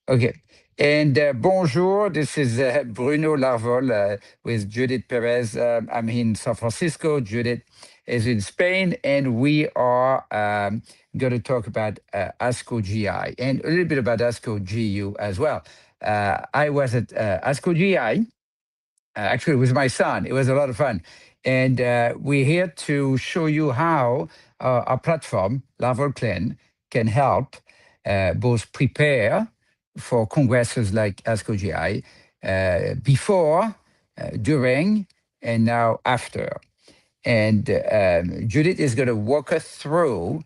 Okay. And bonjour, this is Bruno Larvol with Judith Perez. I'm in San Francisco. Judith is in Spain, and we are going to talk about ASCO GI and a little bit about ASCO GU as well. I was at ASCO GI actually with my son. It was a lot of fun. And we're here to show you how our platform, LARVOL CLIN, can help both prepare for congresses like ASCO GI before, during, and now after. And Judith is going to walk us through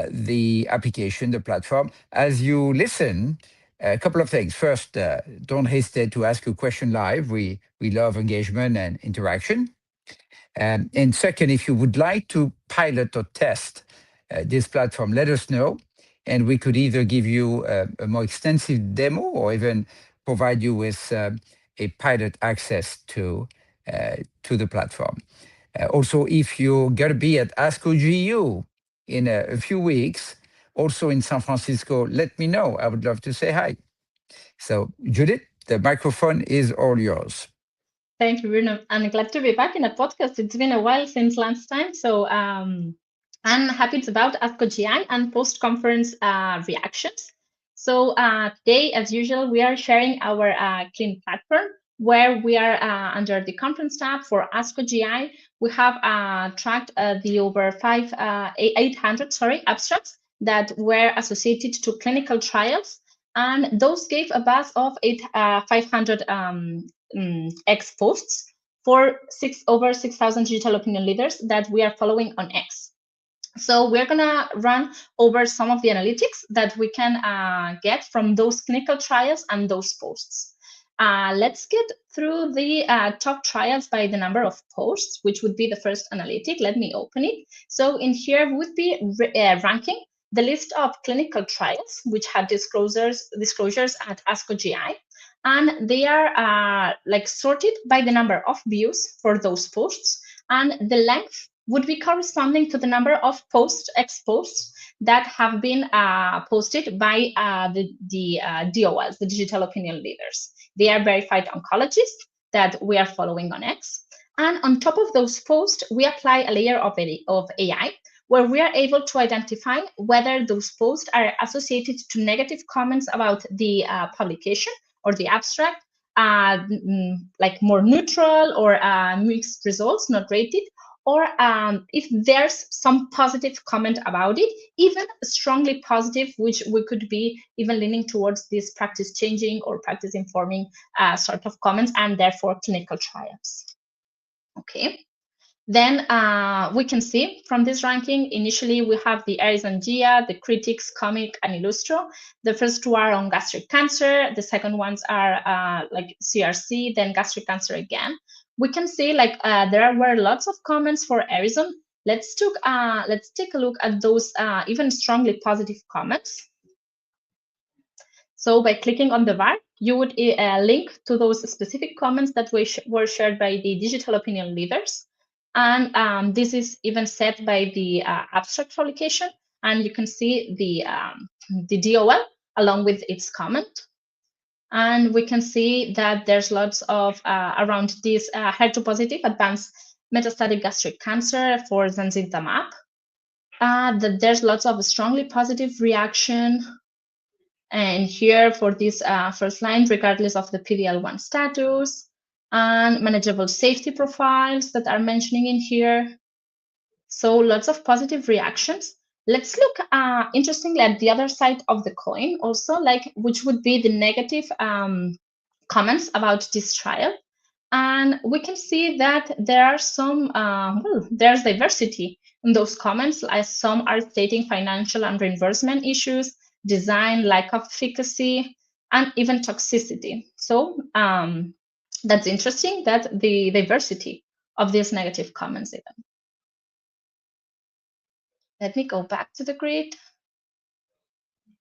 the application, the platform. As you listen, a couple of things. First, don't hesitate to ask a question live. We love engagement and interaction. And second, if you would like to pilot or test this platform, let us know. And we could either give you a more extensive demo or even provide you with a pilot access to the platform. Also, if you're going to be at ASCO GU in a few weeks, also in San Francisco, let me know. I would love to say hi. So, Judith, the microphone is all yours. Thank you, Bruno. I'm glad to be back in a podcast. It's been a while since last time. So I'm happy it's about ASCO GI and post-conference reactions. So today, as usual, we are sharing our CLIN platform where we are under the conference tab for ASCO GI. We have tracked the over 800 abstracts that were associated to clinical trials. And those gave a buzz of 500 X posts for over 6,000 digital opinion leaders that we are following on X. So we're going to run over some of the analytics that we can get from those clinical trials and those posts. Let's get through the top trials by the number of posts, which would be the first analytic. Let me open it. So in here would be ranking the list of clinical trials which had disclosures at ASCO GI. And they are like sorted by the number of views for those posts, and the length would be corresponding to the number of X posts that have been posted by the DOLs, the digital opinion leaders. They are verified oncologists that we are following on X. And on top of those posts, we apply a layer of AI where we are able to identify whether those posts are associated to negative comments about the publication or the abstract, like more neutral or mixed results, not rated, or if there's some positive comment about it, even strongly positive, which we could be even leaning towards this practice changing or practice informing sort of comments, and therefore clinical trials. Okay. Then we can see from this ranking, initially we have the Aries and Gia, the Critics, Comic, and Illustro. The first two are on gastric cancer. The second ones are like CRC, then gastric cancer again. We can see like there were lots of comments for Arizon. Let's take a look at those even strongly positive comments. So by clicking on the VAR, you would link to those specific comments that were shared by the digital opinion leaders. And this is even set by the abstract publication. And you can see the DOL along with its comment. And we can see that there's lots of around this HER2-positive advanced metastatic gastric cancer for zanzilitamab. That there's lots of strongly positive reaction. And here for this first line, regardless of the PD-L1 status, and manageable safety profiles that are mentioning in here. So lots of positive reactions. Let's look interestingly at the other side of the coin also, like which would be the negative comments about this trial. And we can see that there are some, there's diversity in those comments, as some are stating financial and reimbursement issues, design, lack of efficacy, and even toxicity. So that's interesting, that the diversity of these negative comments even. Let me go back to the grid.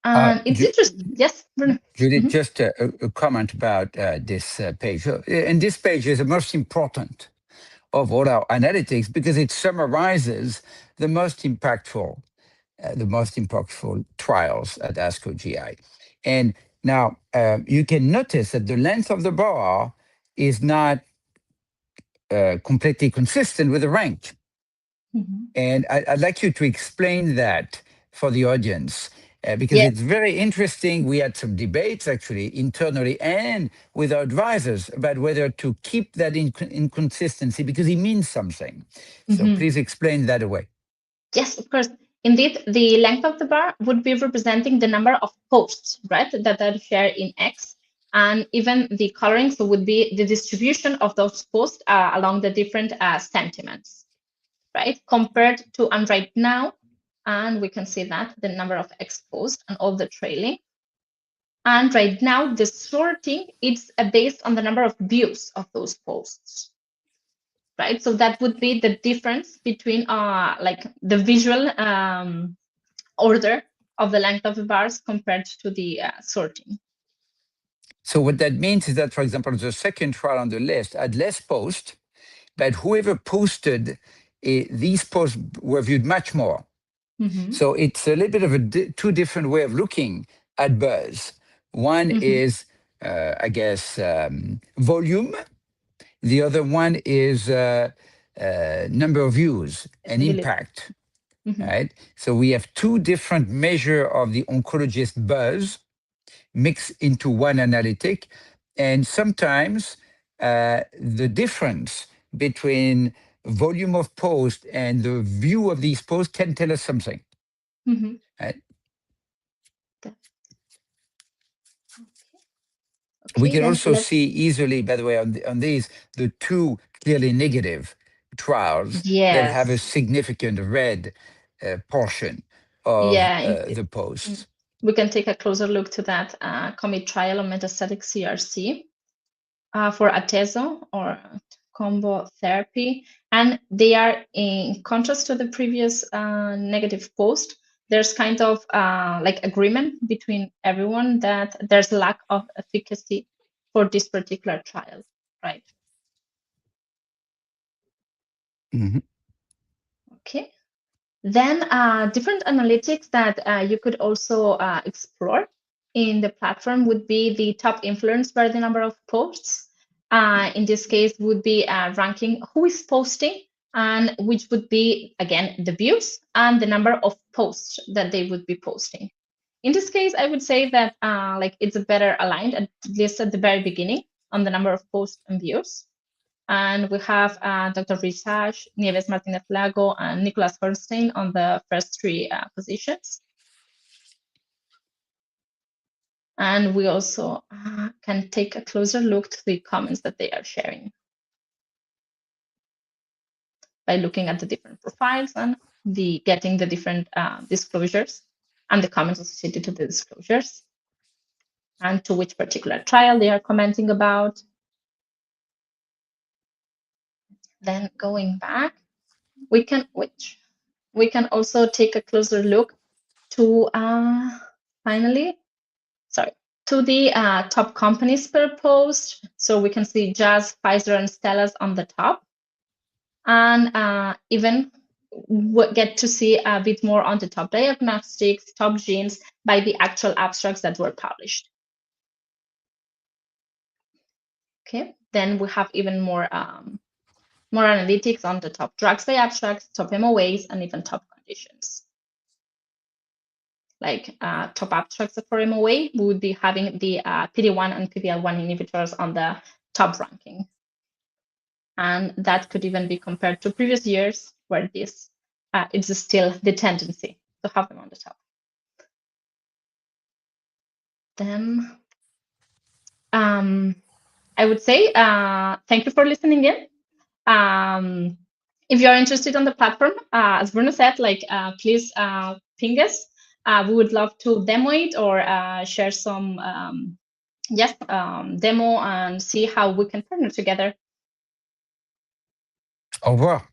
And it's interesting. Yes, Bruno. Judith, just a comment about this page. And this page is the most important of all our analytics because it summarizes the most impactful trials at ASCO GI. And Now, you can notice that the length of the bar is not completely consistent with the rank. And I'd like you to explain that for the audience, because Yes. it's very interesting. We had some debates actually internally and with our advisors about whether to keep that inconsistency because it means something. So please explain that away. Yes, of course. Indeed, the length of the bar would be representing the number of posts, right, that are shared in X. And even the coloring, so would be the distribution of those posts along the different sentiments, right, compared to, and right now, and we can see that the number of X posts and all the trailing. And right now, the sorting, it's based on the number of views of those posts, right? So that would be the difference between like the visual order of the length of the bars compared to the sorting. So what that means is that, for example, the second trial on the list had less posts, but whoever posted these posts were viewed much more. So it's a little bit of a two different way of looking at buzz. One is, I guess, volume. The other one is number of views and impact. Right. So we have two different measures of the oncologist buzz mixed into one analytic, and sometimes the difference between volume of post and the view of these posts can tell us something. Right? Okay, we can also see easily, by the way, on these, the two clearly negative trials that have a significant red portion of the posts. We can take a closer look to that commit trial on metastatic CRC for atezo or combo therapy. And they are, in contrast to the previous negative post, there's kind of like agreement between everyone that there's lack of efficacy for this particular trial, right? Okay. Then different analytics that you could also explore in the platform would be the top influence by the number of posts. In this case, would be ranking who is posting, and which would be, again, the views and the number of posts that they would be posting. In this case, I would say that like it's better aligned, at least at the very beginning, on the number of posts and views. And we have Dr. Richard, Nieves Martinez Lago, and Nicholas Hornstein on the first three positions. And we also can take a closer look to the comments that they are sharing by looking at the different profiles and getting the different disclosures and the comments associated to the disclosures and to which particular trial they are commenting about. Then going back, we can also take a closer look to to the top companies per post. So we can see Jazz, Pfizer, and Stellas on the top, and even get to see a bit more on the top diagnostics, top genes by the actual abstracts that were published. Okay, then we have even more more analytics on the top drugs by abstracts, top MOAs, and even top conditions. Like top abstracts for MOA, we would be having the PD-1 and PD-L1 inhibitors on the top ranking. And that could even be compared to previous years where this it's still the tendency to have them on the top. Then I would say thank you for listening in. If you're interested on the platform, as Bruno said, like please ping us. We would love to demo it or share some demo and see how we can partner together. Au revoir.